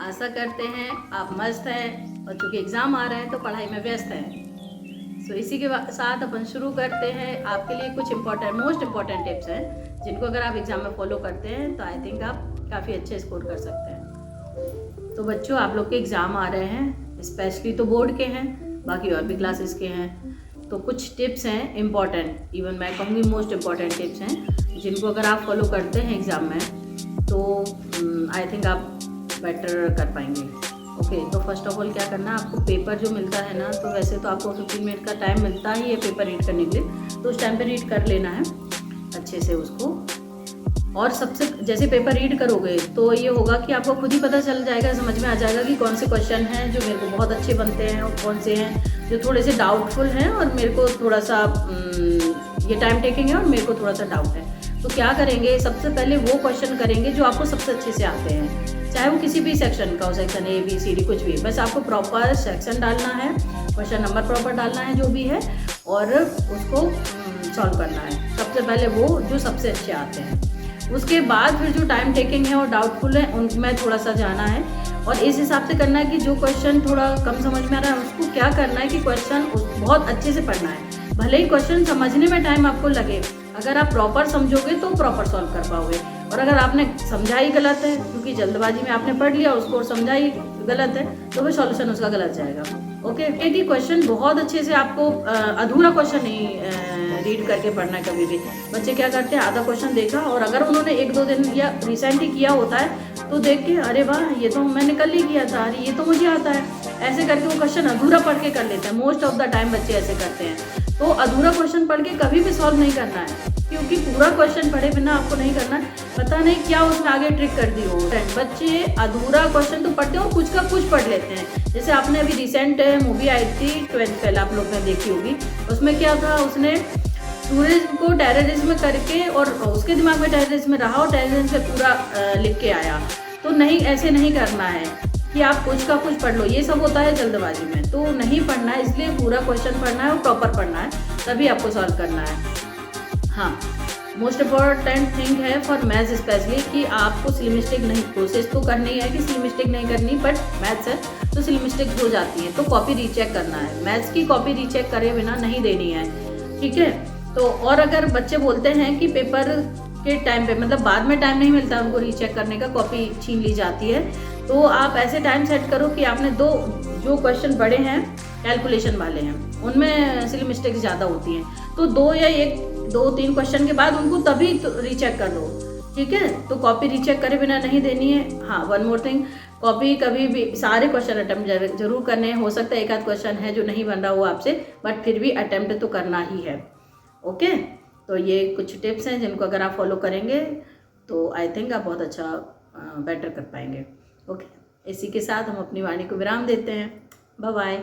आशा करते हैं आप मस्त हैं और चूँकि एग्ज़ाम आ रहे हैं तो पढ़ाई में व्यस्त हैं। सो इसी के साथ अपन शुरू करते हैं। आपके लिए कुछ मोस्ट इम्पॉर्टेंट टिप्स हैं जिनको अगर आप एग्ज़ाम में फॉलो करते हैं तो आई थिंक आप काफ़ी अच्छे स्कोर कर सकते हैं। तो बच्चों, आप लोग के एग्ज़ाम आ रहे हैं, स्पेशली तो बोर्ड के हैं, बाकी और भी क्लासेस के हैं। तो कुछ टिप्स हैं इम्पॉर्टेंट, इवन मैं कहूँगी मोस्ट इम्पॉर्टेंट टिप्स हैं जिनको अगर आप फॉलो करते हैं एग्ज़ाम में तो आई थिंक आप बेटर कर पाएंगे। ओके, तो फर्स्ट ऑफ ऑल क्या करना है, आपको पेपर जो मिलता है ना, तो वैसे तो आपको 15 मिनट का टाइम मिलता ही है पेपर रीड करने के लिए, तो उस टाइम पे रीड कर लेना है अच्छे से उसको। और सबसे जैसे पेपर रीड करोगे तो ये होगा कि आपको खुद ही पता चल जाएगा, समझ में आ जाएगा कि कौन से क्वेश्चन हैं जो मेरे को बहुत अच्छे बनते हैं और कौन से हैं जो थोड़े से डाउटफुल हैं और मेरे को थोड़ा सा ये टाइम टेकिंग है और मेरे को थोड़ा सा डाउट है। तो क्या करेंगे, सबसे पहले वो क्वेश्चन करेंगे जो आपको सबसे अच्छे से आते हैं, चाहे वो किसी भी सेक्शन का हो, section A B C D कुछ भी, बस आपको प्रॉपर सेक्शन डालना है, क्वेश्चन नंबर प्रॉपर डालना है जो भी है, और उसको सॉल्व करना है। सबसे पहले वो जो सबसे अच्छे आते हैं, उसके बाद फिर जो टाइम टेकिंग है और डाउटफुल है उनमें थोड़ा सा जाना है और इस हिसाब से करना है कि जो क्वेश्चन थोड़ा कम समझ में आ रहा है उसको क्या करना है कि क्वेश्चन बहुत अच्छे से पढ़ना है। भले ही क्वेश्चन समझने में टाइम आपको लगे, अगर आप प्रॉपर समझोगे तो प्रॉपर सॉल्व कर पाओगे। और अगर आपने समझा ही गलत है, क्योंकि जल्दबाजी में आपने पढ़ लिया उसको और समझा ही गलत है, तो फिर सॉल्यूशन उसका गलत जाएगा। ओके, यदि क्वेश्चन बहुत अच्छे से आपको अधूरा क्वेश्चन नहीं रीड करके पढ़ना है। कभी भी बच्चे क्या करते हैं, आधा क्वेश्चन देखा और अगर उन्होंने 1-2 दिन या रिसेंटली किया होता है तो देख के अरे वाह ये तो मैंने कल ही किया था, अरे ये तो मुझे आता है, ऐसे करके वो क्वेश्चन अधूरा पढ़ के कर लेते हैं। मोस्ट ऑफ द टाइम बच्चे ऐसे करते हैं। तो अधूरा क्वेश्चन पढ़ के कभी भी सॉल्व नहीं करना है, क्योंकि पूरा क्वेश्चन पढ़े बिना आपको नहीं करना है। पता नहीं क्या उसमें आगे ट्रिक कर दी हो। बच्चे अधूरा क्वेश्चन तो पढ़ते हैं और कुछ का कुछ पढ़ लेते हैं। जैसे आपने अभी रिसेंट मूवी आई थी 12th फेल, आप लोग ने देखी होगी। उसमें क्या था, उसने टूरिज्म को टेररिज्म करके और उसके दिमाग में टेररिज्म रहा और टेररिज्म से पूरा लिख के आया। तो नहीं, ऐसे नहीं करना है कि आप कुछ का कुछ पढ़ लो, ये सब होता है जल्दबाजी में, तो नहीं पढ़ना है। इसलिए पूरा क्वेश्चन पढ़ना है और प्रॉपर पढ़ना है, तभी आपको सॉल्व करना है। हाँ, मोस्ट इम्पॉर्टेंट थिंग है फॉर मैथ्स स्पेशली कि आपको सिली मिस्टेक नहीं, कोशिश तो करनी है कि सिली मिस्टेक नहीं करनी, बट मैथ्स है तो सिली मिस्टेक हो जाती है, तो कॉपी रीचेक करना है। मैथ्स की कॉपी रीचेक करे बिना नहीं देनी है, ठीक है। तो और अगर बच्चे बोलते हैं कि पेपर के टाइम पे, मतलब बाद में टाइम नहीं मिलता उनको रीचेक करने का, कॉपी छीन ली जाती है, तो आप ऐसे टाइम सेट करो कि आपने जो क्वेश्चन बड़े हैं कैलकुलेशन वाले हैं उनमें सिली मिस्टेक्स ज़्यादा होती हैं, तो 2-3 क्वेश्चन के बाद उनको तभी तो रीचेक कर दो, ठीक है। तो कॉपी रीचेक करे बिना नहीं देनी है। हाँ, वन मोर थिंग, कॉपी कभी भी सारे क्वेश्चन अटेम्प्ट जरूर करने हैं। हो सकता है एक आध क्वेश्चन है जो नहीं बन रहा हो आपसे, बट फिर भी अटेम्प्ट तो करना ही है। ओके, तो ये कुछ टिप्स हैं जिनको अगर आप फॉलो करेंगे तो आई थिंक आप बहुत अच्छा बेटर कर पाएंगे। ओके, इसी के साथ हम अपनी वाणी को विराम देते हैं। Bye bye.